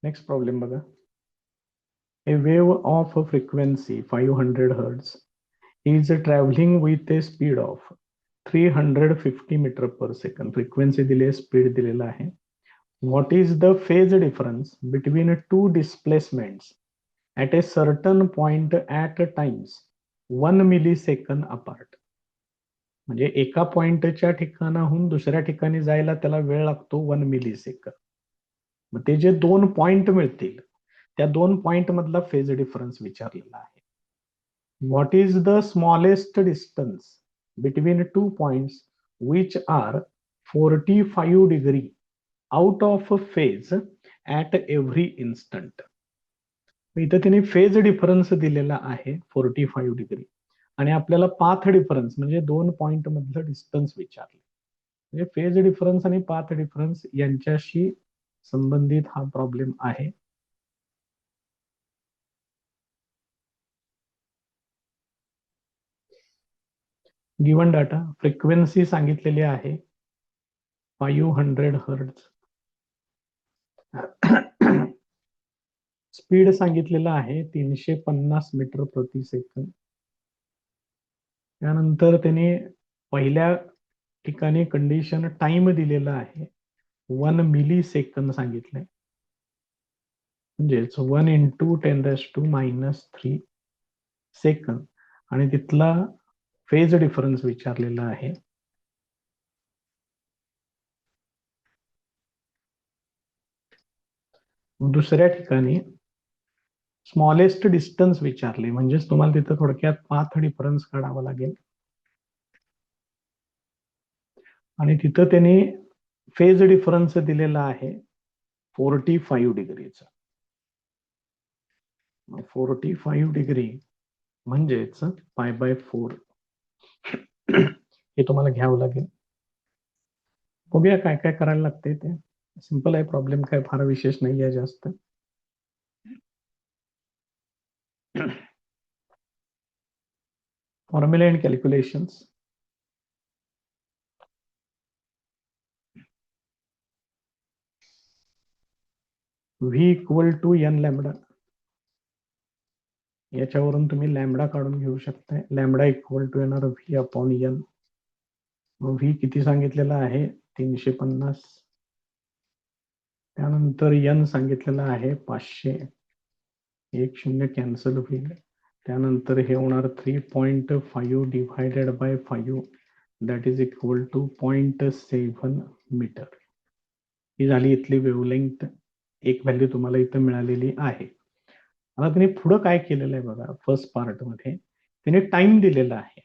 Next problem बघा. A wave of frequency 500 hertz is traveling with a speed of 350 meter per second. Frequency दिले, speed दिलेला आहे. What is the phase difference between two displacements at a certain point at times 1 millisecond apart? म्हणजे एका पॉइंटच्या ठिकाणाहून दुसऱ्या ठिकाणी जायला त्याला वेळ लागतो 1 मिलीसेकंद. मग ते जे 2 पॉइंट मिळतील त्या 2 पॉइंट मधला फेज डिफरन्स विचारलेला आहे. What is the smallest distance between two points which R 45 degree out of phase at every instant. इथं तिने फेज डिफरन्स दिलेला आहे 45 डिग्री आणि आपल्याला पाथ डिफरन्स म्हणजे 2 पॉइंट मधलं डिस्टन्स विचारले. म्हणजे फेज डिफरन्स आणि पाथ डिफरन्स यांच्याशी संबंधित हा प्रॉब्लेम आहे. गिवन डाटा फ्रिक्वेन्सी सांगितलेली आहे 500 हर्ट्ज. स्पीड सांगितलेला आहे 350 मीटर प्रति सेकंद. त्यानंतर त्याने पहिल्या ठिकाणी कंडिशन टाइम दिलेला आहे 1 मिली सेकंद सांगितलंय. म्हणजेच 1 × 10⁻³ सेकंद आणि तिथला फेज डिफरन्स विचारलेला आहे. दुसऱ्या ठिकाणी स्मॉलेस्ट डिस्टन्स विचारले म्हणजेच तुम्हाला तिथं थोडक्यात पाथ डिफरन्स काढावा लागेल आणि तिथं त्यांनी फेज डिफरन्स दिलेला आहे 45 डिग्रीचा. 45 डिग्री म्हणजेच π/4 हे तुम्हाला घ्यावं लागेल. बघूया काय काय करायला लागते ते. सिंपल आहे प्रॉब्लेम, काय फार विशेष नाही आहे जास्त. Formula and calculations. V equal to N lambda. याच्यावरून तुम्ही लॅम्बडा काढून घेऊ शकता. लॅम्बडा इक्वल टू येणार व्ही अपॉन एन. व्ही किती सांगितलेला आहे 350. त्यानंतर एन सांगितलेला आहे 500. 1 0 कॅन्सल होईल. त्यानंतर हे होणार 3.5 divided by 5 that is equal to 0.7 metre. ही झाली इथली वेव्हलेंथ. एक व्हॅल्यू तुम्हाला इथं मिळालेली आहे. आता त्याने पुढं काय केलेलं आहे बघा. फर्स्ट पार्ट मध्ये त्याने टाइम दिलेला आहे.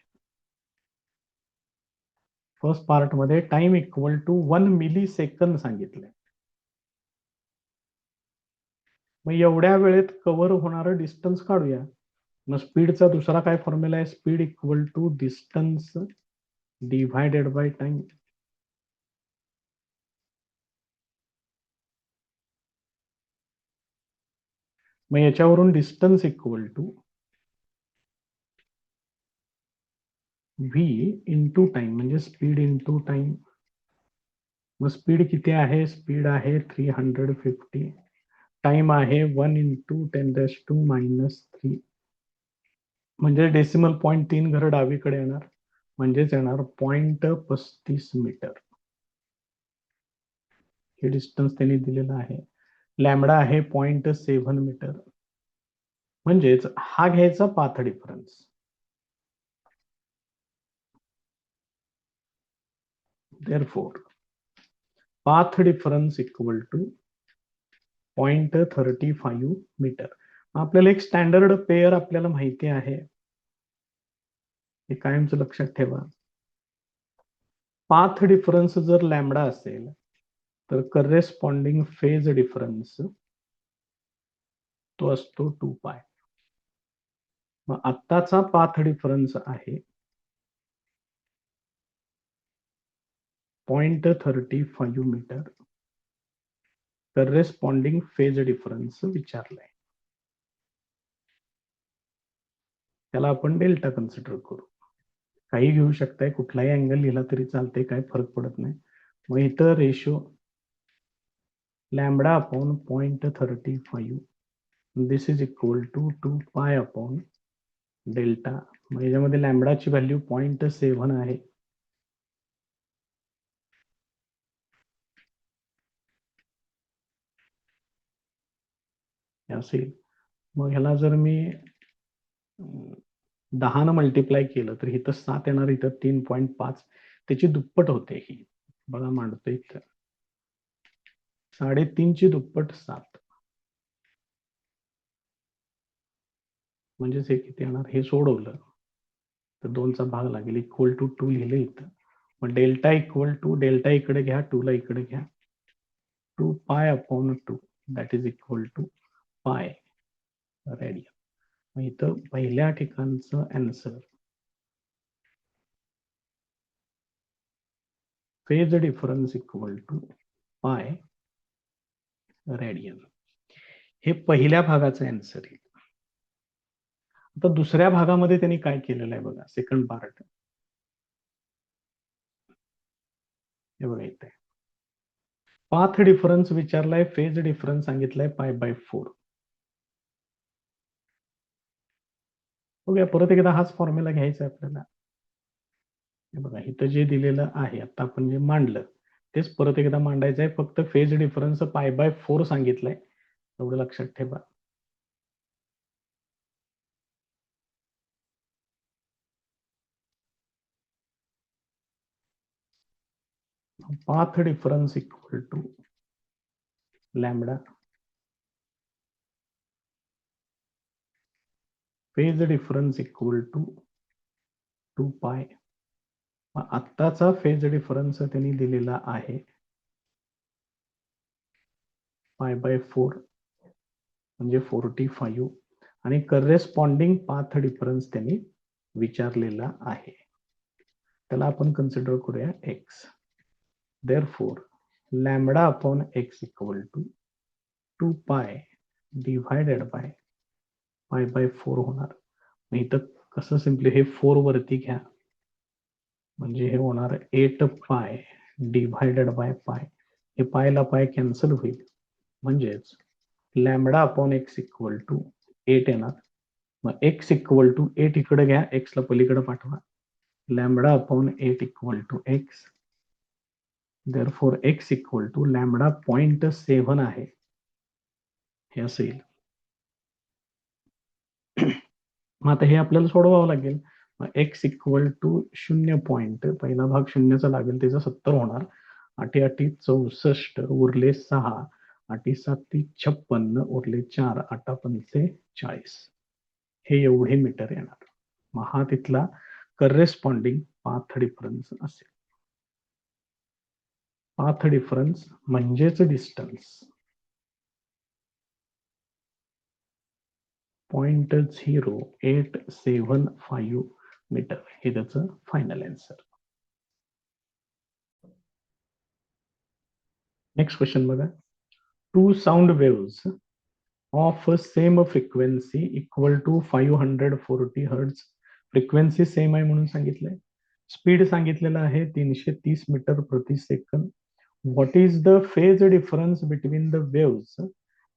फर्स्ट पार्ट मध्ये time equal to 1 milli second सांगितलंय. मग एवढ्या वेळेत कव्हर होणारं डिस्टन्स काढूया. मग स्पीडचा दुसरा काय फॉर्म्युला आहे. Speed equal to distance divided by time. मग याच्यावरून distance equal to V into time म्हणजे स्पीड इंटू टाइम. मग स्पीड किती आहे. स्पीड आहे 350. टाइम आहे 1 × 10⁻³ म्हणजे डेसिमल पॉईंट 3 घर डावीकडे येणार म्हणजेच येणार 0.35 मीटर. हे डिस्टन्स त्यांनी दिलेलं आहे. लॅम्बडा आहे 0.7 मीटर. म्हणजेच हा घ्यायचा path difference. Therefore path difference equal to 0.35 metre. आपल्याला एक स्टँडर्ड पेअर आपल्याला माहिती आहे. हे कायमचं लक्षात ठेवा. पाथ डिफरन्स जर लॅम्बडा असेल तर करेस्पॉन्डिंग फेज डिफरन्स तो असतो 2π. मग आत्ताचा पाथ डिफरन्स आहे 0.35 मीटर. करेस्पॉन्डिंग फेज डिफरन्स विचारलाय. त्याला आपण डेल्टा कन्सिडर करू. काही घेऊ शकताय, कुठलाही अँगल लिहिला तरी चालते, काय फरक पडत नाही. मग इथं ratio lambda upon 0.35. This is equal to 2 pi upon delta. मग याच्यामध्ये लॅम्बडाची व्हॅल्यू 0.7 आहे. असेल. मग ह्याला जर मी 10 न मल्टिप्लाय केलं तर इथं 7 येणार, इथं 3.5. त्याची दुप्पट होते ही. बघा मांडतो इथं 3.5 ची दुप्पट 7. म्हणजेच हे किती येणार, हे सोडवलं तर 2चा भाग लागेल. इक्वल टू 2 लिहिलं इथं. मग डेल्टा इक्वल टू, डेल्टा इकडे घ्या, 2 ला इकडे घ्या, 2 pi upon 2 that is equal to pi radian. मग इथं पहिल्या ठिकाणचं answer phase difference equal to pi radian. हे पहिल्या भागाचं आन्सर आहे. आता दुसऱ्या भागामध्ये त्यांनी काय केलेलं आहे बघा, सेकंड पार्ट. हे बघा इथे पाथ डिफरन्स विचारलाय, फेज डिफरन्स सांगितलाय π/4. बघूया परत एकदा हाच फॉर्म्युला घ्यायचा आहे आपल्याला. हे बघा इथं जे दिलेलं आहे आता आपण जे मांडलं तेच परत एकदा मांडायचं आहे. फक्त फेज डिफरन्स π/4 सांगितलंय, एवढं लक्षात ठेवा. Path difference equal to lambda, phase difference equal to 2 pi. आत्ताचा फेज डिफरन्स त्यांनी दिलेला आहे π/4 म्हणजे 45 आणि करेस्पॉन्डिंग पाथ डिफरन्स त्यांनी विचारलेला आहे. त्याला आपण कन्सिडर करूया x. Therefore lambda upon x equal to 2 pi divided by π/4 होणार. इथं कसं सिम्पली हे 4 वरती घ्या म्हणजे हे होणार 8 पाय डिव्हायडेड बाय पाय. हे पायला पाय कॅन्सल होईल, म्हणजेच lambda upon x equal to 8 येणार. मग एक्स इक्वल टू 8 इकडे घ्या, एक्स ला पलीकडे पाठवा. Lambda upon 8 equal to x. Therefore x equal to lambda 0.7 आहे, हे असेल. मग आता हे आपल्याला सोडवावं लागेल. मग एक्स इक्वल टू 0. पहिला भाग शून्याचा लागेल, त्याचा 70 होणार. 8 8 64 उरले 6, 8 7 56 उरले 4, 8 पंचे 40. हे एवढे मीटर येणार. मग हा तिथला करेस्पॉन्डिंग पाथ डिफरन्स असेल. पाथ डिफरन्स म्हणजेच डिस्टन्स 0.0875 मीटर. हे त्याचं फायनल आन्सर. नेक्स्ट क्वेश्चन बघा. 2 sound waves of same frequency equal to 540 hertz. Frequency same आहे म्हणून सांगितलंय. स्पीड सांगितलेलं आहे 330 मीटर प्रति सेकंद. What is the phase difference between the waves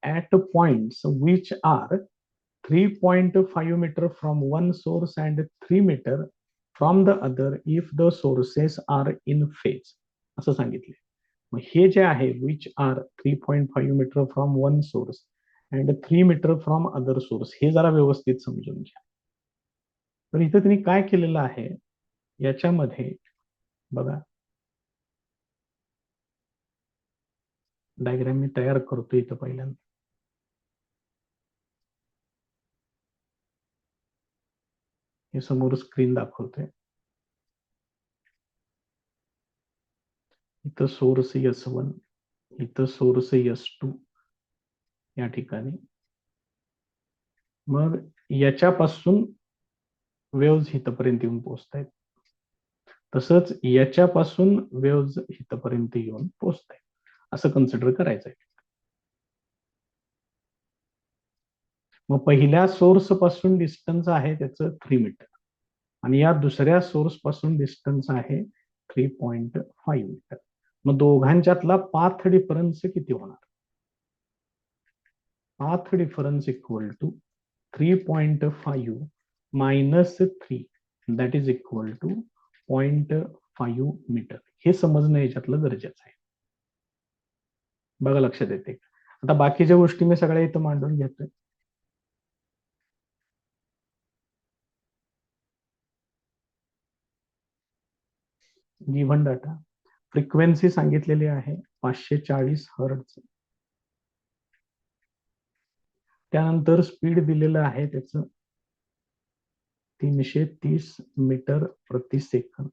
at points which are 3.5 metre from one source and 3 metre from the other if the sources are in phase, असं सांगितले. मग हे जे आहे which are 3.5 metre from one source and 3 metre from other source, हे जरा व्यवस्थित समजून घ्या. तर इथं त्यांनी काय केलेलं आहे याच्यामध्ये बघा, डायग्राम मी तयार करतो इथं पहिल्यांदा. हे समोर स्क्रीन दाखवतोय. इथं सोर्स S1, इथं सोर्स S2 या ठिकाणी. मग याच्यापासून वेव्ज इथपर्यंत येऊन पोहोचत आहेत, तसंच याच्यापासून वेव्ज इथपर्यंत येऊन पोहोचत आहेत, असं कन्सिडर करायचं आहे. मग पहिल्या सोर्स पासून डिस्टन्स आहे त्याचं 3 मीटर आणि या दुसऱ्या सोर्स पासून डिस्टन्स आहे 3.5 मीटर. मग दोघांच्यातला पाथ डिफरन्स किती होणार? path difference equal to 3.5 minus 3 that is equal to 0.5 metre. हे समजणं याच्यातलं गरजेचं आहे. बघा लक्षात येते. आता बाकीच्या गोष्टी मी सगळ्या इथं मांडून घेतोय. गिव्हन डाटा फ्रिक्वेन्सी सांगितलेली आहे 540 हर्ट्झ. त्यानंतर स्पीड दिलेलं आहे त्याचं 330 मीटर प्रति सेकंद.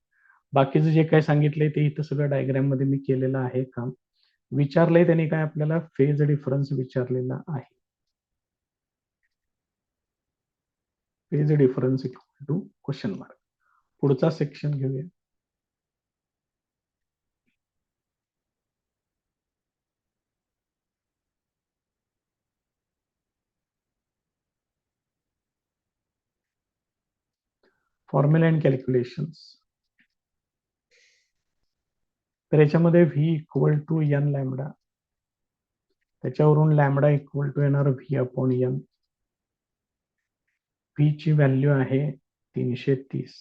बाकीचं जे काय सांगितलंय ते इथं सगळं डायग्राम मध्ये मी केलेलं आहे काम. विचारलंय त्यांनी काय आपल्याला फेज डिफरन्स विचारलेला आहे. Phase difference equal to question mark. पुढचा सेक्शन घेऊया. Formula and calculations. तर याच्यामध्ये V equal to N lambda, त्याच्यावरून लॅमडा इक्वल टू येणार व्ही अपॉन एन. व्ही ची व्हॅल्यू आहे 330.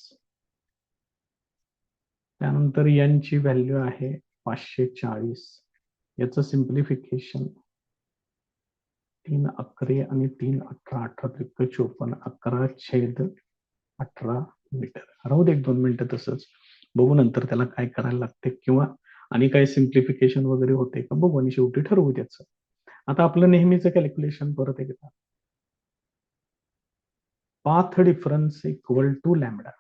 त्यानंतर एन ची व्हॅल्यू आहे 540. याचं सिम्प्लिफिकेशन 3 अकरे आणि 3 18 18 54 11/18 मीटर. राहू दे 1-2 मिनिटं तसंच, बघू नंतर त्याला काय करायला लागते किंवा आणि काय सिम्प्लिफिकेशन वगैरे होते का बघू आणि शेवटी ठरवू त्याचं. आता आपलं नेहमीचं कॅल्क्युलेशन परत एकदा. Path difference equal to lambda.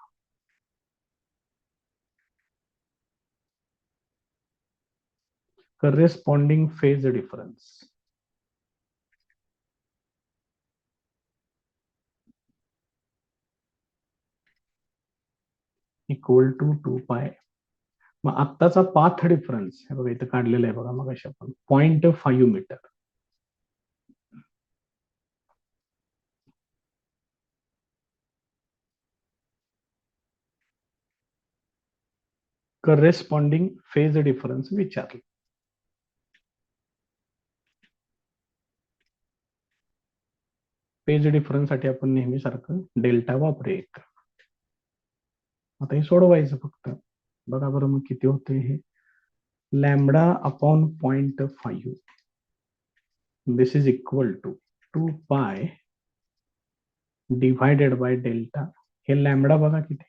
corresponding phase difference equal to 2 pi. मग आत्ताचा पाथ डिफरन्स हे बघा इथं काढलेलं आहे बघा, मग आपण 0.5 मीटर. करेस्पॉन्डिंग फेज डिफरन्स विचारले. फेज डिफरन्स साठी आपण नेहमी सारखं डेल्टा वापरूया. आता हे सोडवायचं फक्त. बघा बरं मग किती होते हे. Lambda upon 0.5 this is equal to 2 pi divided by delta. हे लॅमडा बघा किती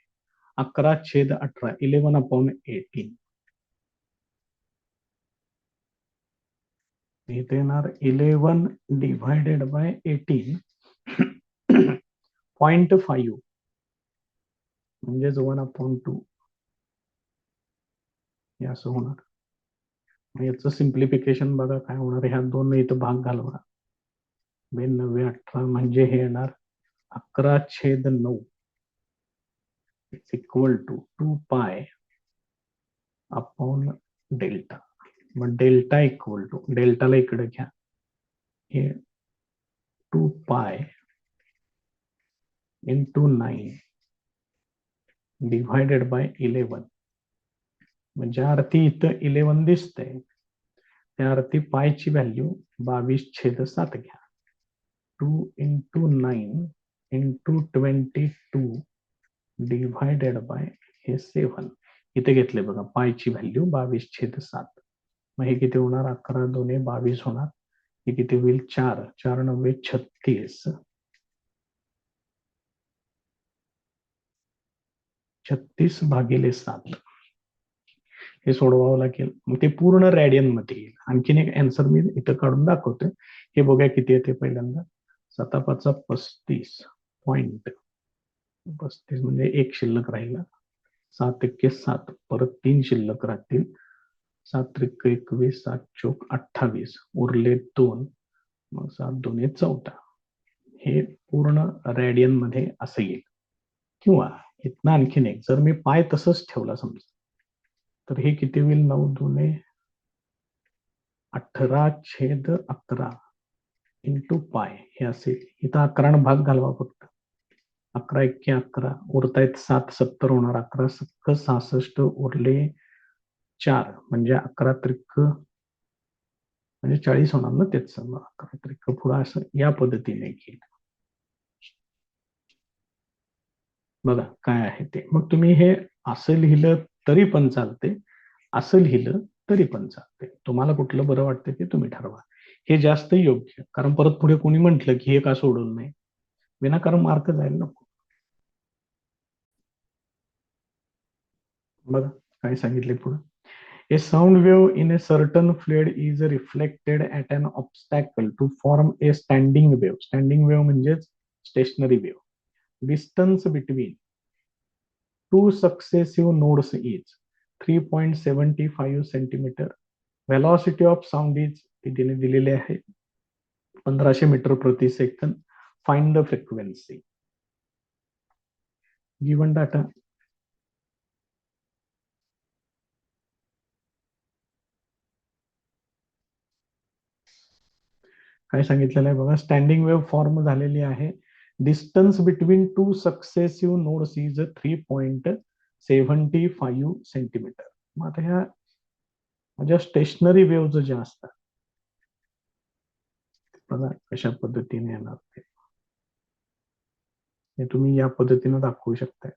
11/18 11/18. इथे येणार 11 डिवायडेड बाय 18 0.5 म्हणजेच 1/2 हे असं होणार. याचं सिम्प्लिफिकेशन बघा काय होणार. ह्या दोन इथं भाग घालवा. 92/18 म्हणजे हे येणार 11/9 equal to 2 pi upon delta. मग डेल्टा इक्वल टू, डेल्टाला इकडे घ्या, हे 2 पाय इंटू 9 डिवायडेड बाय 11. म्हणजे अर्थी इथं 11 दिसतंय, त्या अर्थी पायची व्हॅल्यू 22/7 घ्या. 2 इंटू 9 इंटू 22 डिवायडेड बाय हे 7. इथे घेतले बघा पायची व्हॅल्यू 22/7. मग हे किती होणार 11 2 22 होणार. हे किती होईल 4 4 9 36 36/7. हे सोडवावं लागेल. मग ते पूर्ण रॅडियन मध्ये येईल. आणखीन एक आन्सर मी इथं काढून दाखवतोय. हे बघा किती येते. पहिल्यांदा 7×5 = 35 म्हणजे 1 शिल्लक राहिला. 7×1 = 7 परत 3 शिल्लक राहतील. 7×3 = 21 7×4 = 28 उरले 2. मग 7×2 = 14. हे पूर्ण रॅडियन मध्ये असं येईल. किंवा इथनं आणखीन एक, जर मी पाय तसंच ठेवला समजा, तर हे किती होईल 9×2 = 18/11 इंटू पाय हे असेल. इथं 11 भाग घालवा फक्त. 11×1 = 11 उरतायत 7 70 होणार. 11×7 = 66 उरले 4 म्हणजे 11×3 = म्हणजे 40 होणार ना तेच काहीतरी पुढं असं या पद्धतीने घेईल. बघा काय आहे ते. मग तुम्ही हे असं लिहिलं तरी पण चालते, असं लिहिलं तरी पण चालते. तुम्हाला कुठलं बरं वाटतं ते तुम्ही ठरवा. हे जास्त योग्य, कारण परत पुढे कोणी म्हटलं की हे का सोडून नाही, विनाकारण मार्क जायला नको. बघा काय सांगितले पुढे. A sound wave in a certain fluid is reflected at an obstacle to form a standing wave. Standing wave म्हणजेच stationary wave. Distance between two successive nodes is 3.75 centimeter. Velocity of sound is तिने दिलेले आहे 1500 metre प्रति second. Find the frequency. Given data. काय सांगितलेलं आहे बघा. Standing wave form झालेली आहे. Distance between two successive nodes is 3.75 centimetre. मग आता ह्या माझ्या स्टेशनरी वेव्ह ज्या असतात बघा कशा पद्धतीने येणार ते हे तुम्ही या पद्धतीने दाखवू शकताय.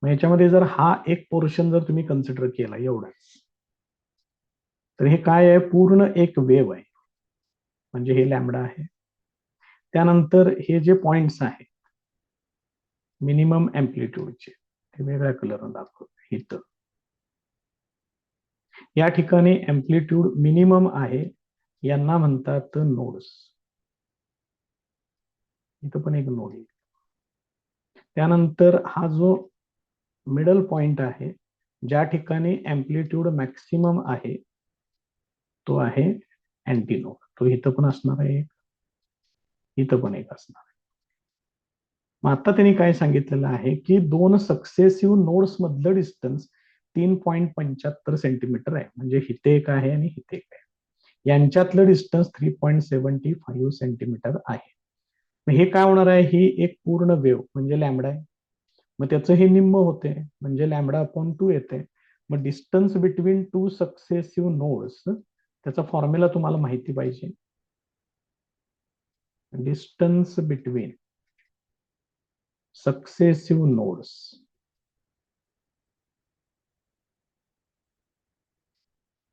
मग याच्यामध्ये जर हा एक पोर्शन जर तुम्ही कन्सिडर केला एवढाच, तर हे काय आहे, पूर्ण एक वेव्ह आहे. म्हणजे हे लॅम्बडा आहे. त्यानंतर हे जे पॉइंट्स आहेत मिनिमम अँप्लिट्यूडचे ते वेगळ्या कलरनं दाखवतो इथं. या ठिकाणी अँप्लिट्यूड मिनिमम आहे, यांना म्हणतात नोड्स. इथं पण एक नोड आहे. त्यानंतर हा जो मिडल पॉइंट आहे, ज्या ठिकाणी अँप्लिट्यूड मॅक्सिमम आहे, तो आहे अँटीनोड. तो इथं पण असणार आहे, इथं पण एक असणार आहे. मग आता त्यांनी काय सांगितलेलं आहे की दोन सक्सेसिव्ह नोड्स मधलं डिस्टन्स 3.75 सेंटीमीटर आहे. म्हणजे इथे एक आहे आणि इथे एक आहे. यांच्यातलं डिस्टन्स 3.75 सेंटीमीटर आहे. मग हे काय होणार आहे, ही एक पूर्ण वेव्ह म्हणजे लॅम्बडा आहे. मग त्याचं हे निम्म होते म्हणजे लॅम्बडा अपॉन 2 येते. मग distance between two successive nodes, त्याचा फॉर्म्युला तुम्हाला माहिती पाहिजे. Distance between successive nodes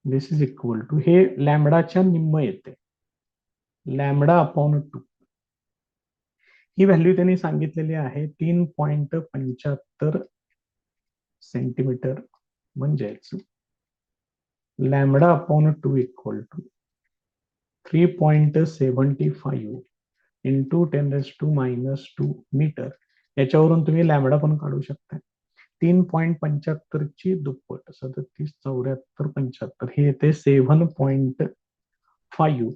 this is equal to, हे लॅम्बडाच्या निम्म येते, लॅम्बडा अपॉन 2. ही व्हॅल्यू त्यांनी सांगितलेली आहे 3.75 सेंटीमीटर. म्हणजेच lambda upon 2 equal to 3.75 into 10⁻² metre. याच्यावरून तुम्ही लॅम्बडा पण काढू शकता. 3.75 ची दुप्पट 37, 74, 75 हे येते 7.5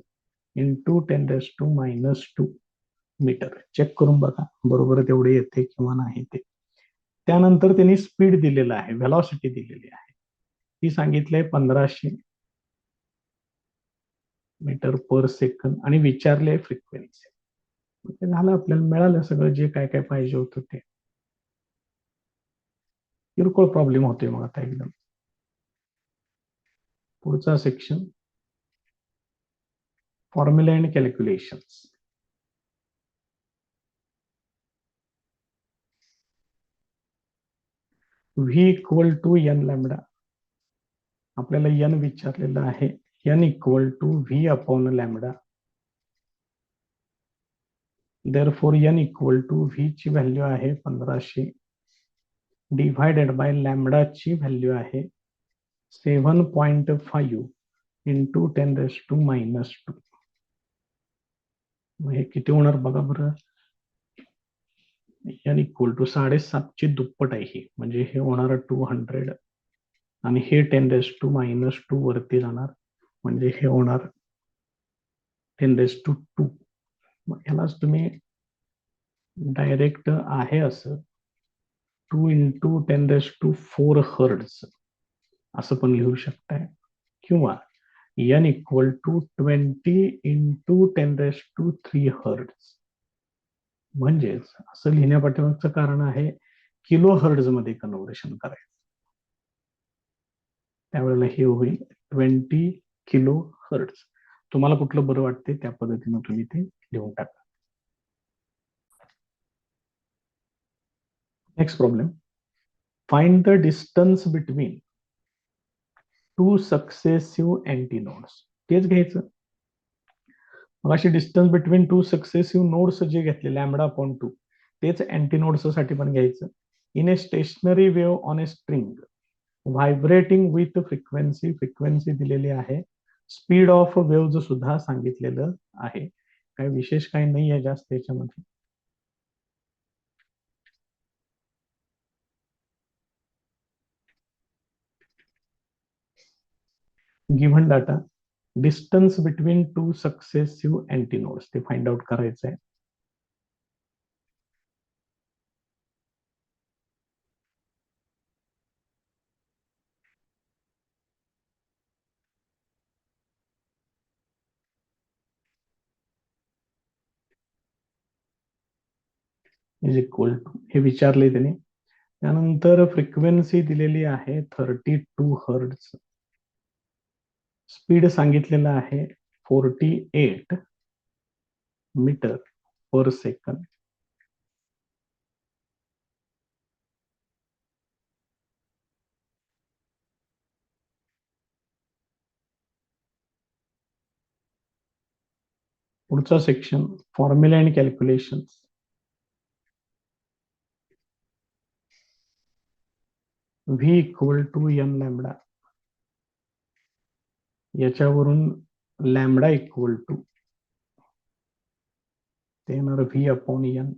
इंटू 10⁻² मीटर. चेक करून बघा बरोबर तेवढे येते किंवा नाही ते. त्यानंतर त्यांनी स्पीड दिलेला आहे, व्हेलॉसिटी दिलेली आहे, ती सांगितलंय 1500 मीटर पर सेकंद आणि विचारले फ्रिक्वेन्सी. ते झालं, आपल्याला मिळालं सगळं जे काय काय पाहिजे होतं ते. किरकोळ प्रॉब्लेम होतोय मग आता एकदम. पुढचा section formula and calculations. V equal to N lambda. आपल्याला एन विचारलेलं आहे. N equal to V upon lambda. Therefore N equal to V ची व्हॅल्यू आहे 1500 डिव्हायडेड बाय लॅम्बडाची व्हॅल्यू आहे 7.5 इंटू 10⁻². हे किती होणार बघा बरं. एन इक्वल टू 7.5 ची दुप्पट आहे ही, म्हणजे हे होणार 200 आणि हे 10⁻² वरती जाणार, म्हणजे हे होणार 10⁻². ह्यालाच तुम्ही डायरेक्ट आहे असं 2 इंटू 10⁻⁴ हर्ट्ज असं पण लिहू शकताय. किंवा N equal to 20 into 10⁻³ hertz. म्हणजेच असं लिहिण्यापाठीमागचं कारण आहे किलो हर्ट्ज मध्ये कन्व्हर्शन करायचं. त्यावेळेला हे होईल 20 किलो हर्ट्ज. तुम्हाला कुठलं बरं वाटते त्या पद्धतीनं तुम्ही ते लिहून टाका. Next problem, find the distance between two successive antinodes. तेच घ्यायचं. मग अशी distance between two successive nodes जे घेतले लॅम्बडा अपॉन 2, तेच अँटीनोड्स साठी पण घ्यायचं. In a stationary wave on a string vibrating with frequency, frequency दिलेली आहे, स्पीड ऑफ वेव्ह सुद्धा सांगितलेलं आहे. काही विशेष काही नाही आहे जास्त याच्यामध्ये. Given data, distance between two successive antinodes ते फाइंड आउट करायचं आहे. इज इक्वल टू हे विचारले त्याने. त्यानंतर फ्रिक्वेन्सी दिलेली आहे 32 हर्ट्ज, स्पीड सांगितलेलं आहे 48 मीटर पर सेकंड. पुढचा section, formula and calculations. V equal to N lambda, याच्यावरून लॅम्बडा इक्वल टू ते येणार व्ही अपॉन एन.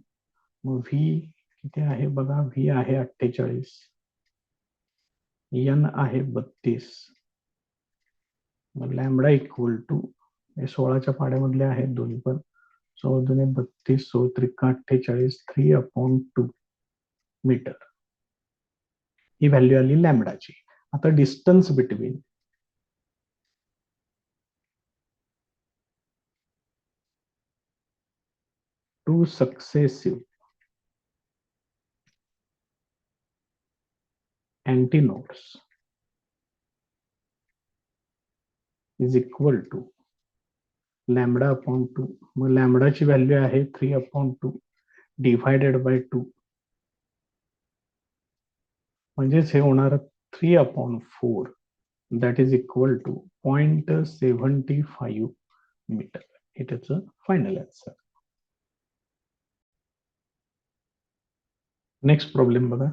मग व्ही किती आहे बघा, व्ही आहे 48, एन आहे 32. मग लॅम्बडा इक्वल टू हे 16च्या पाड्यामधले आहेत दोन्ही पण. 16 32, 16 48, 3/2 मीटर ही व्हॅल्यू आली लॅम्बडाची. आता distance between two successive antinodes is equal to lambda upon 2. मग लॅम्बडाची व्हॅल्यू आहे 3/2 डिव्हायडेड बाय 2, म्हणजेच हे होणार 3/4 that is equal to 0.75 metre. हे त्याचं फायनल आन्सर. नेक्स्ट प्रॉब्लेम बघा,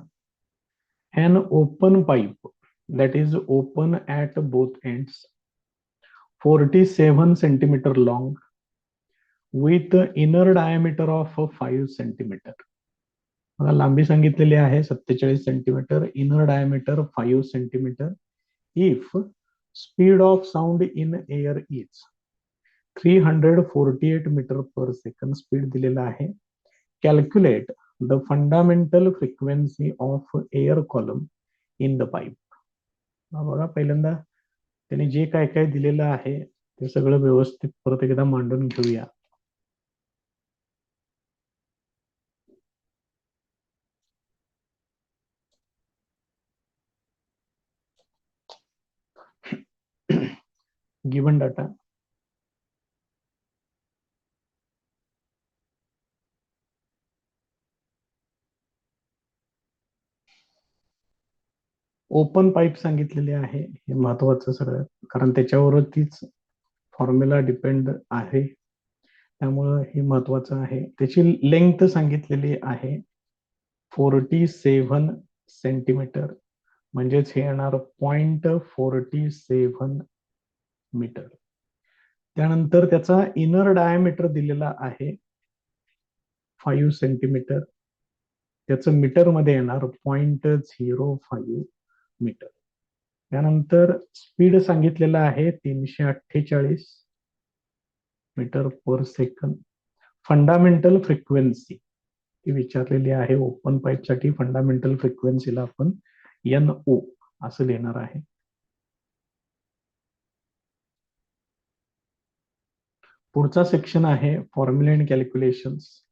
an open pipe that is open at both ends, 47 centimeter long with inner diameter of 5 centimeter. मला लांबी सांगितलेली आहे 47 centimetre, inner diameter 5 centimetre. If speed of sound in air is 348 metre per second, speed दिलेला आहे. Calculate the fundamental frequency of air column in the pipe. बघा पहिल्यांदा त्यांनी जे काय काय दिलेलं आहे ते सगळं व्यवस्थित परत एकदा मांडून घेऊया. गिवन डाटा, ओपन पाईप सांगितलेले आहे, हे महत्वाचं सगळं, कारण त्याच्यावरतीच फॉर्म्युला डिपेंड आहे, त्यामुळं हे महत्वाचं आहे. त्याची लेंथ सांगितलेली आहे 47 सेंटीमीटर, म्हणजेच हे येणार 0.47 मीटर. त्यानंतर त्याचा इनर डायमीटर दिलेला आहे 5 सेंटीमीटर, त्याचं मीटर मध्ये येणार 0.05 मीटर. त्यानंतर स्पीड सांगितलेला आहे 348 metre per second. Fundamental frequency ती विचारलेली आहे ओपन पाईपसाठी. फंडामेंटल फ्रिक्वेन्सीला आपण NO असं लिहिणार आहे. पुढचा सेक्शन आहे फॉर्म्युला अँड कॅल्क्युलेशन्स.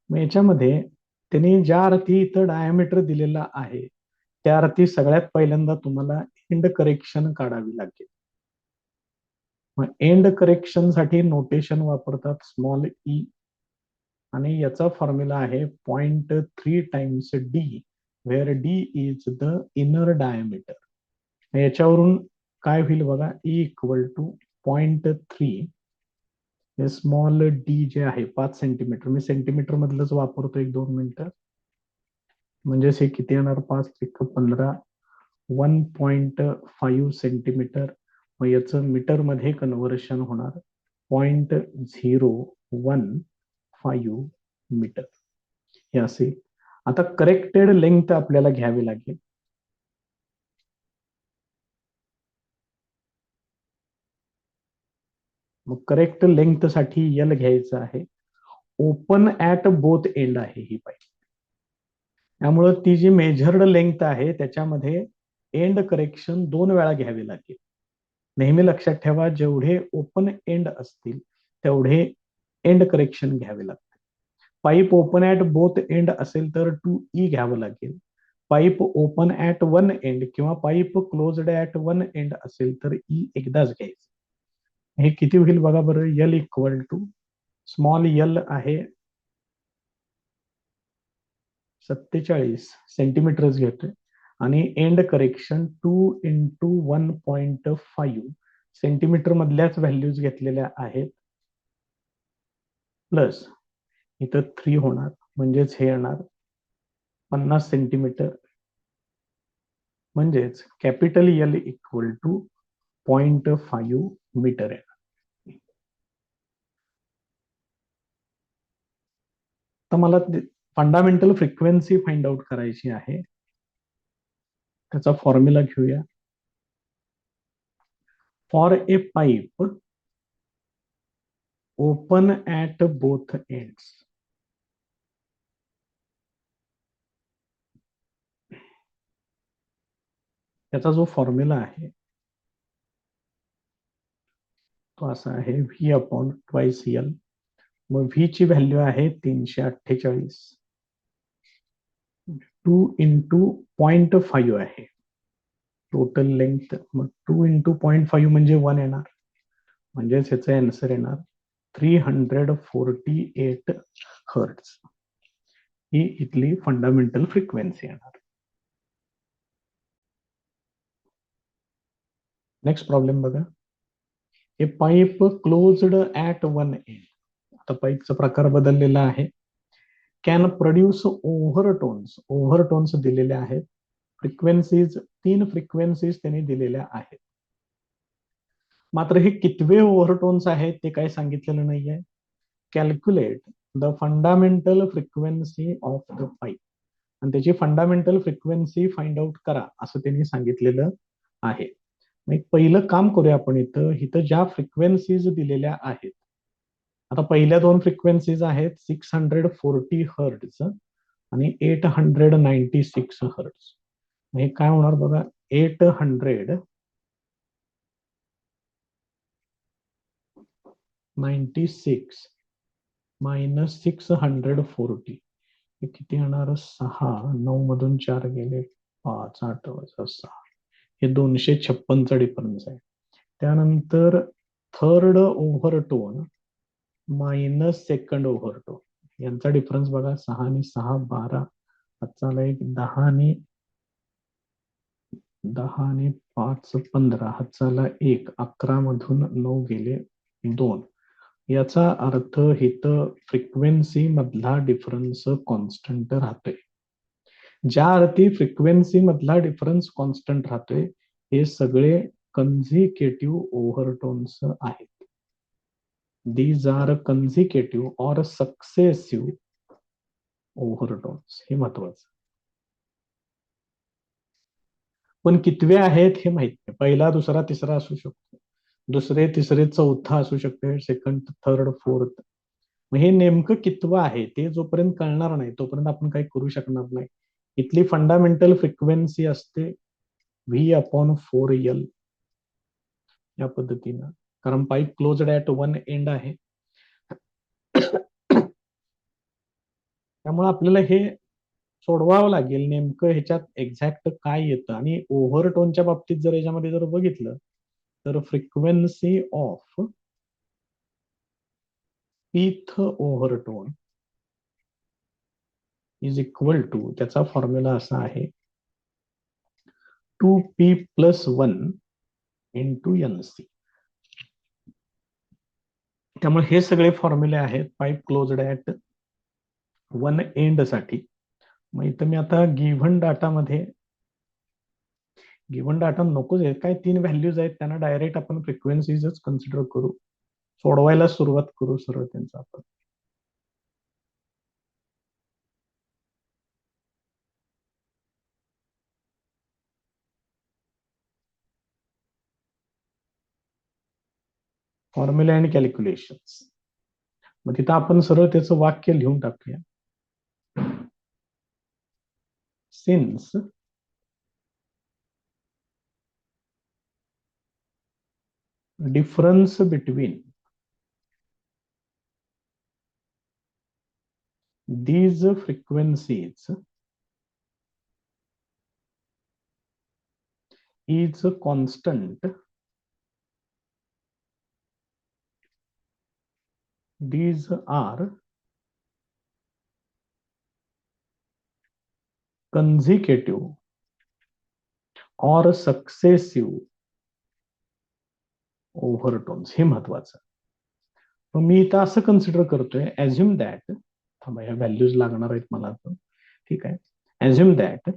मग याच्यामध्ये त्यांनी ज्या अर्थी इथं डायमीटर दिलेला आहे त्या अर्थी सगळ्यात पहिल्यांदा तुम्हाला एंड करेक्शन काढावी लागेल. मग एंड करेक्शन साठी नोटेशन वापरतात स्मॉल ई आणि याचा फॉर्म्युला आहे 0.3 times D, where D is the inner diameter. याच्यावरून काय होईल बघा, ई इक्वल टू 0.3 हे स्मॉल डी जे आहे 5 सेंटीमीटर, मी सेंटीमीटर मधलंच वापरतो 1-2 मिनिटं. म्हणजेच हे किती येणार, 5-15 1.5 सेंटीमीटर. मग याचं मीटर मध्ये कन्व्हर्शन होणार 0.015 मीटर हे असेल. आता करेक्टेड लेंथ आपल्याला घ्यावी लागेल. मग करेक्ट लेंथ साठी यल घ्यायचं आहे. ओपन ऍट बोथ एंड आहे ही पाहिजे, त्यामुळं ती जी मेजर्ड लेंथ आहे त्याच्यामध्ये एंड करेक्शन 2 वेळा घ्यावी लागेल. नेहमी लक्षात ठेवा, जेवढे ओपन एंड असतील तेवढे एंड करेक्शन घ्यावे लागते. Pipe open at both end असेल तर 2E घ्यावं लागेल. Pipe open at one end किंवा pipe closed at one end असेल तर ई एकदाच घ्यायचं. हे किती होईल बघा बरं, L equal to small L आहे 47 सेंटीमीटरच घेतोय आणि एंड करेक्शन 2 × 1.5 सेंटीमीटर मधल्याच व्हॅल्यूज घेतलेल्या आहेत, प्लस इथं 3 होणार म्हणजेच हे येणार 50 सेंटीमीटर. म्हणजेच capital L equal to 0.5 metre आहे. तर मला फंडामेंटल फ्रिक्वेन्सी फाइंड आउट करायची आहे. त्याचा फॉर्म्युला घेऊया. For a pipe open at both ends, त्याचा जो फॉर्म्युला आहे तो असा आहे व्ही अपॉन ट्वाइस यल. मग व्ही ची व्हॅल्यू आहे 348. 2 × 0.5 आहे टोटल लेंथ. मग 2 × 0.5 म्हणजे 1 येणार, म्हणजेच ह्याचा आन्सर येणार 348 हर्ट्ज. ही इथली फंडामेंटल फ्रिक्वेन्सी येणार. नेक्स्ट प्रॉब्लेम बघा. A pipe closed at one end. आता पाईपचा प्रकार बदललेला आहे. Can produce ओव्हरटोन्स. ओव्हरटोन्स दिलेले आहेत. फ्रिक्वेन्सीज 3 फ्रिक्वेन्सीज त्यांनी दिलेल्या आहेत. मात्र हे कितवे ओव्हरटोन्स आहेत ते काही सांगितलेलं नाहीये. Calculate the fundamental frequency of the pipe, आणि त्याची फंडामेंटल फ्रिक्वेन्सी फाइंड आउट करा असं त्यांनी सांगितलेलं आहे. मग पहिलं काम करूया आपण. इथं इथं ज्या फ्रिक्वेन्सीज दिलेल्या आहेत, आता पहिल्या 2 फ्रिक्वेन्सीज आहेत 640 हर्ट्ज आणि 896 हर्ट्ज. हे काय होणार बघा, 896 मायनस 640 हे किती येणार, 6. 9 मधून 4 गेले 5, 8 वजा 6, हे 256चा डिफरन्स आहे. त्यानंतर थर्ड ओव्हरटोन मायनस सेकंड ओव्हरटोन, यांचा डिफरन्स बघा, 6 आणि 6 12, हातचाला 1, 10 आणि 5 15, हातचाला 1, 11 मधून 9 गेले 2. याचा अर्थ इथं फ्रिक्वेन्सी मधला डिफरन्स कॉन्स्टंट राहतोय. ज्या अर्थी फ्रिक्वेन्सी मधला डिफरन्स कॉन्स्टंट राहतोय हे सगळे कन्झिकेटिव्ह ओव्हरटोन्स आहेत. दीज आर कन्झिकेटिव्ह ऑर सक्सेसिव्ह ओव्हरटोन्स, हे महत्वाचं. पण कितवे आहेत हे माहित नाही. पहिला, दुसरा, तिसरा असू शकतो, दुसरे, तिसरे, चौथा असू शकते, सेकंड, थर्ड, फोर्थ. मग हे नेमकं कितवं आहे ते जोपर्यंत कळणार नाही तोपर्यंत आपण काही करू शकणार नाही. इथली फंडामेंटल फ्रिक्वेन्सी असते व्ही अपॉन 4L या पद्धतीनं, कारण pipe closed at one end आहे. त्यामुळे आपल्याला हे सोडवावं लागेल नेमकं ह्याच्यात एक्झॅक्ट काय येतं. आणि ओव्हरटोनच्या बाबतीत जर याच्यामध्ये जर बघितलं तर frequency of pth overtone is equal to, त्याचा फॉर्म्युला असा आहे 2p+1 इंटू NC. त्यामुळे हे सगळे फॉर्म्युले आहेत pipe closed at one end साठी. मग इथं मी आता गिव्हन डाटा नकोच आहे, काय 3 व्हॅल्यूज आहेत त्यांना डायरेक्ट आपण फ्रिक्वेन्सीजच कन्सिडर करू, सोडवायला सुरुवात करू सरळ त्यांचा आपण. Formula and calculations. मग तिथं आपण सरळ त्याचं वाक्य लिहून टाकूया. Since difference between these frequencies is constant, these are consecutive or successive overtones. हे महत्वाचं. मग मी इथं असं कन्सिडर करतोय, ऍझ्युम दॅट, थांबा या व्हॅल्यूज लागणार आहेत मला आता, ठीक आहे. Assume that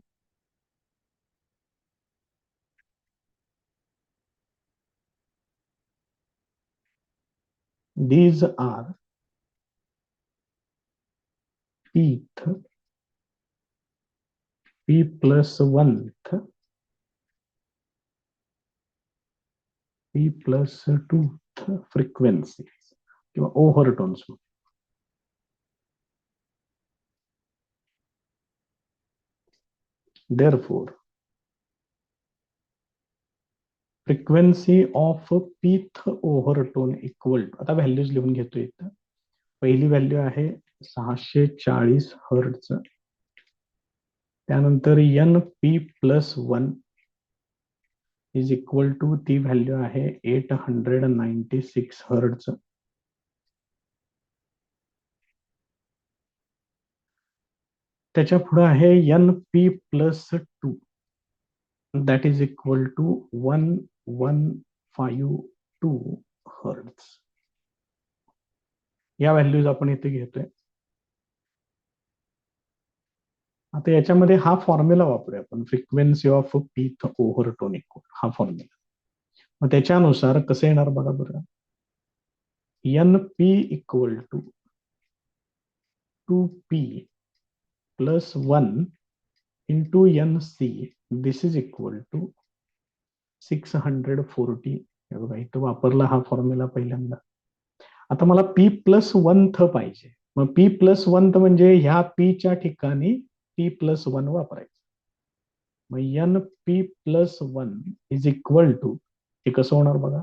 these are pth, p+1th, p+2th frequencies किंवा overtones. Therefore, frequency of pth overtone equal to, आता व्हॅल्यूज लिहून घेतो इथं. पहिली व्हॅल्यू आहे 640 हर्ट्ज. त्यानंतर NP+1 इज इक्वल टू, ती व्हॅल्यू आहे 896 हर्ट्ज. त्याच्या पुढे आहे NP+2, that is equal to 1152 hertz. या व्हॅल्यूज आपण इथे घेतोय. आता याच्यामध्ये हा फॉर्म्युला वापरूया आपण, frequency of pth overtone equal, हा फॉर्म्युला. मग त्याच्यानुसार कसं येणार बघा बरं. NP equal to 2p+1 into NC, this is equal to 640. हे बघा इथं वापरला हा फॉर्म्युला पहिल्यांदा. आता मला p+1th पाहिजे. मग p+1th म्हणजे ह्या p च्या ठिकाणी p+1 वापरायचं. मग NP+1 इज इक्वल टू, हे कसं होणार बघा,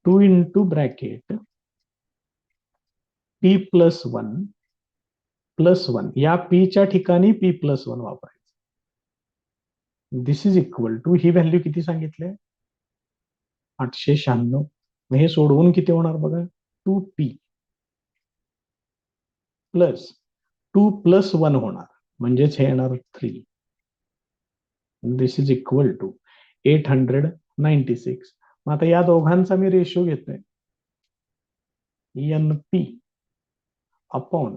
2 इंटू ब्रॅकेट p+1+1, या p च्या ठिकाणी p+1 वापरायचं. दिस इज इक्वल टू, ही व्हॅल्यू किती सांगितले, 896. मग हे सोडवून किती होणार बघा, 2p प्लस 2+1 होणार, म्हणजेच हे येणार 3. This is equal to 896. मग आता या दोघांचा मी रेशो घेतोय, NP upon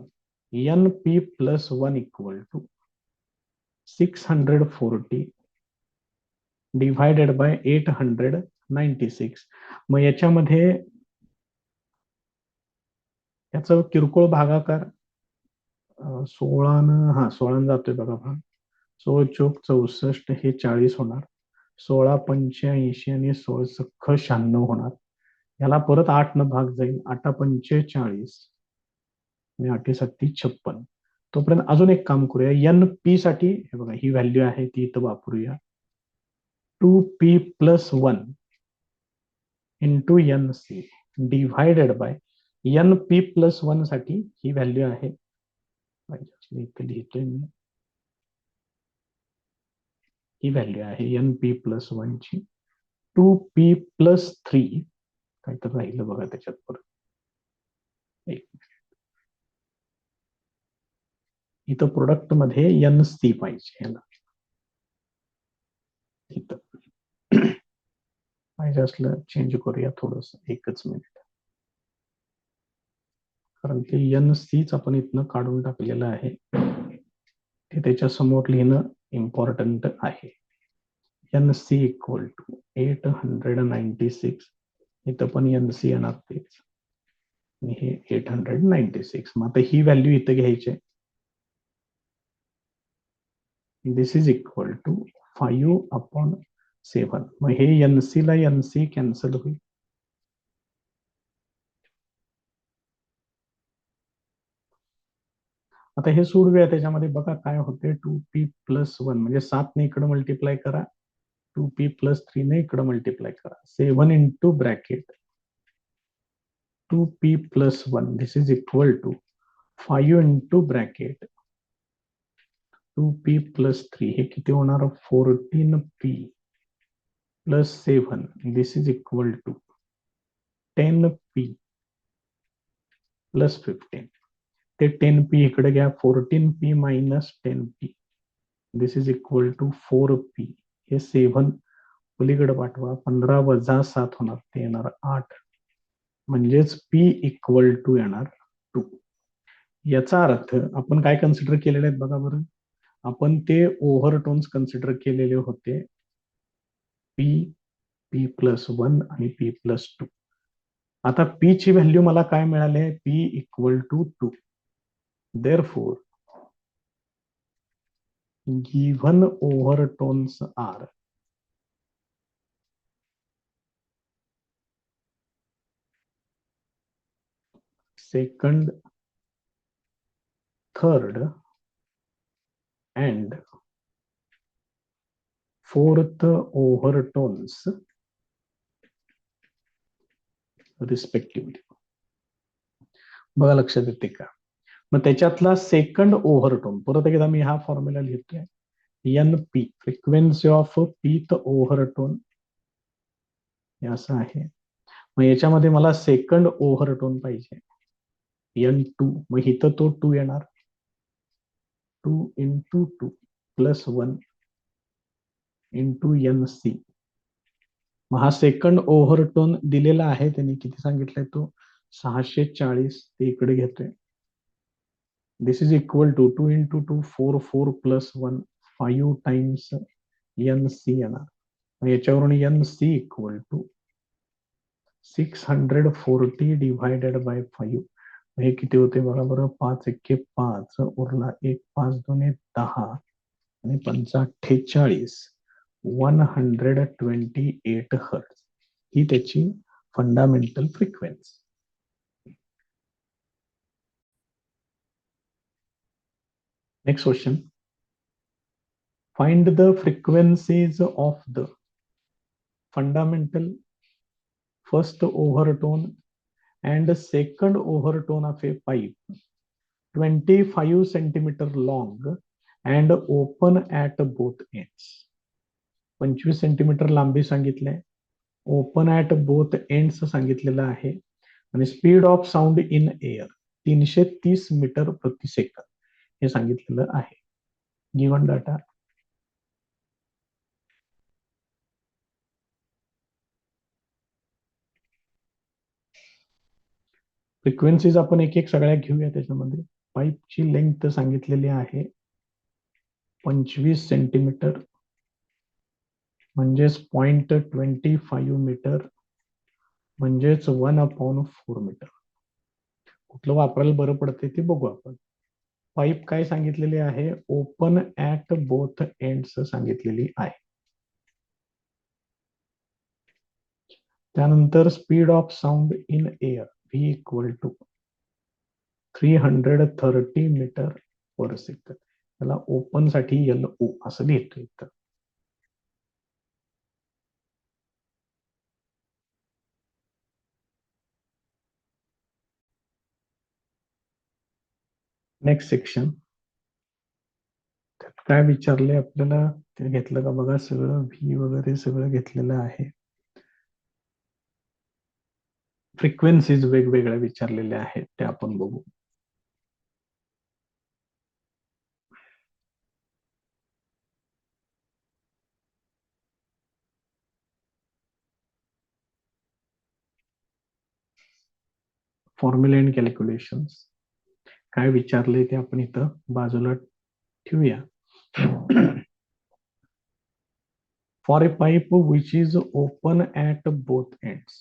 NP+1 equal to 640 divided by 896. मग याच्यामध्ये याचा किरकोळ भागाकार 16 जातोय बघा भाग. 16 चोक 64, हे 40 होणार. 16×85 आणि 16×96 होणार. याला परत 8 न भाग जाईल, 8×45 आणि 8×7=56. तोपर्यंत अजून एक काम करूया, NP साठी हे बघा ही व्हॅल्यू आहे ती इथं वापरूया, 2p+1 into NC divided by NP+1 साठी ही व्हॅल्यू आहे इथे लिहितोय मी. ही व्हॅल्यू आहे NP+1 ची. 2P+3 काय तर राहिलं बघा त्याच्यात परत. इथं प्रोडक्ट मध्ये NC पाहिजे ह्याला. इथं पाहिजे असलं चेंज करूया थोडस, एकच मिनिट. कारण ते NCच आपण इथनं काढून टाकलेलं आहे, ते त्याच्या समोर लिहिणं इम्पॉर्टंट आहे. NC equal to 896. इथं पण NC येणार तेच, आणि हे 896. मग आता ही व्हॅल्यू इथं घ्यायची. दिस इज इक्वल टू 5/7. मग हे NC ला NC कॅन्सल होईल. आता हे सोडूया. त्याच्यामध्ये बघा काय होते. 2P+1 म्हणजे 7 ने इकडे मल्टिप्लाय करा, 2P+3 ने इकडे मल्टिप्लाय करा. 7 into bracket 2P+1 this is equal to 5 into bracket 2P+3. हे किती होणार. 14P+7 this is equal to 10P+15. ते 10P इकडे घ्या. 14P minus 10P this is equal to 4P. हे 7 पलीकडे पाठवा. 15 वजा 7 होणार, ते येणार 8. म्हणजेच P इक्वल टू येणार 2. याचा अर्थ आपण काय कन्सिडर केलेले आहेत बघा बरं. आपण ते ओव्हरटोन्स कन्सिडर केलेले होते. P+1 आणि P+2. आता P ची व्हॅल्यू मला काय मिळाली आहे. P equal to 2. Therefore, given overtones are second, third, and fourth overtones respectively. बघा लक्षात येते का. मग त्याच्यातला सेकंड ओव्हरटोन परत एकदा मी हा फॉर्म्युला लिहितोय. NP फ्रिक्वेन्सी ऑफ पीथ ओव्हरटोन असं आहे. मग याच्यामध्ये मला सेकंड ओव्हरटोन पाहिजे N2. मग इथं तो 2 येणार. 2 इंटू 2 प्लस 1 इंटू NC. मग हा सेकंड ओव्हरटोन दिलेला आहे. त्यांनी किती सांगितलंय तो 640. ते इकडे घेतोय. This is equal to 2 into 2 4 4 plus 1 5 times NC येणार. मग याच्यावरून NC equal to 640 divided by 5. हे किती होते बघा बरं. 5 एक्के 5 उरला 1 5 2 10 आणि 5 48. 128 हर्ट्ज ही त्याची fundamental frequency. Next question. Find the frequencies of the fundamental first overtone and second overtone of a pipe 25 centimeter long and open at both ends. 25 सेंटीमीटर लांबी सांगितले, ओपन ऍट बोथ एंड्स सांगितलेलं आहे, आणि speed of sound in air 330 metre प्रति सेकंद हे सांगितलेलं आहे. Given data. फ्रिक्वेन्सीज आपण एक एक सगळ्या घेऊया. त्याच्यामध्ये पाईपची लेंथ सांगितलेली आहे 25 सेंटीमीटर म्हणजेच 0.25 मीटर म्हणजेच 1/4 मीटर. कुठलं वापरायला बरं पडते ते बघू आपण. पाईप काय सांगितलेली आहे. ओपन ऍट बोथ एंड्स सांगितलेली आहे. त्यानंतर speed of sound in air V equal to 330 metre per सेकंद. त्याला ओपन साठी LO असं लिहितो इथं. Next section. काय विचारले आपल्याला ते घेतलं का बघा, सगळं व्ही वगैरे सगळं घेतलेलं आहे. फ्रिक्वेन्सीज वेगवेगळ्या विचारलेल्या आहेत ते आपण बघू. फॉर्म्युला अँड कॅल्क्युलेशन्स काय विचारले ते आपण इथं बाजूला ठेवूया. For a pipe which is open at both ends.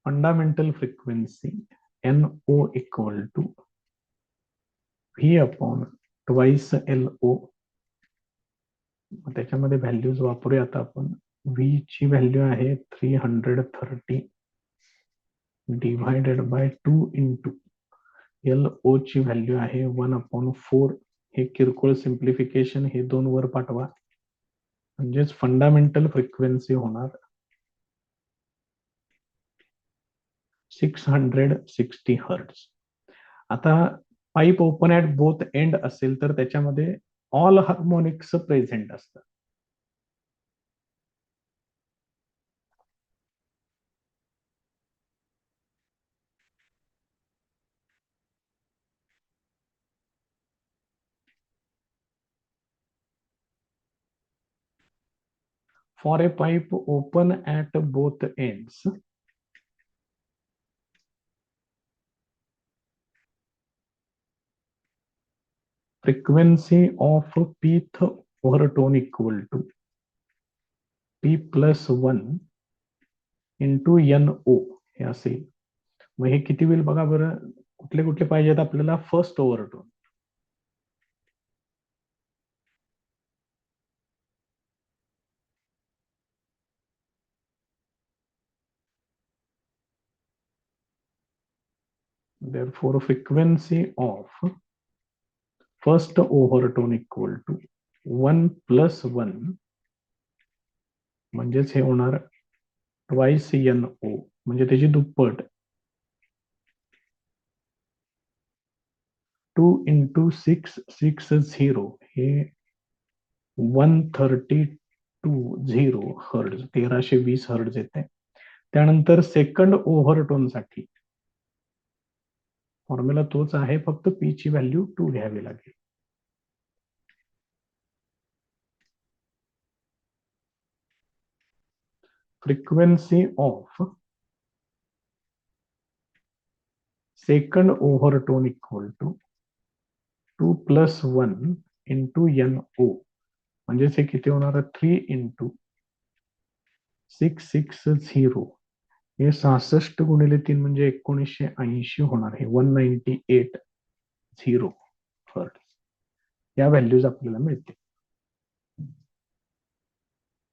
Fundamental frequency NO equal to V upon twice LO. त्याच्यामध्ये व्हॅल्यूज वापरूया आता आपण. व्ही ची व्हॅल्यू आहे 330 डिवायडेड बाय 2 इंटू LO ची व्हॅल्यू आहे 1/4. हे किरकोळ सिम्प्लिफिकेशन हे 2 वर पाठवा, म्हणजेच फंडामेंटल फ्रिक्वेन्सी होणार 660 हर्ट्ज. आता pipe open at both end असेल तर त्याच्यामध्ये ऑल हार्मोनिक्स प्रेझेंट असतात. For a pipe open at both ends, frequency of pth overtone equal to P+1 into NO हे असेल. मग हे किती होईल बघा बरं. कुठले कुठले पाहिजेत आपल्याला. First overtone, therefore frequency of first overtone equal to 1+1 म्हणजेच हे होणार ट्वाइस NO म्हणजे त्याची दुप्पट 2 इंटू 660 हे 1320 हर्ट्ज 1320 हर्ट्ज येते. त्यानंतर सेकंड ओव्हरटोन साठी फॉर्म्युला तोच आहे, फक्त पी ची व्हॅल्यू 2 घ्यावी लागेल. Frequency of second overtone equal to 2+1 into NO म्हणजेच हे किती होणार 3 इंटू 660 हे 66 गुणिले 3 म्हणजे 1980 होणार. हे 1980 हर्ट्ज या व्हॅल्यूज आपल्याला मिळते.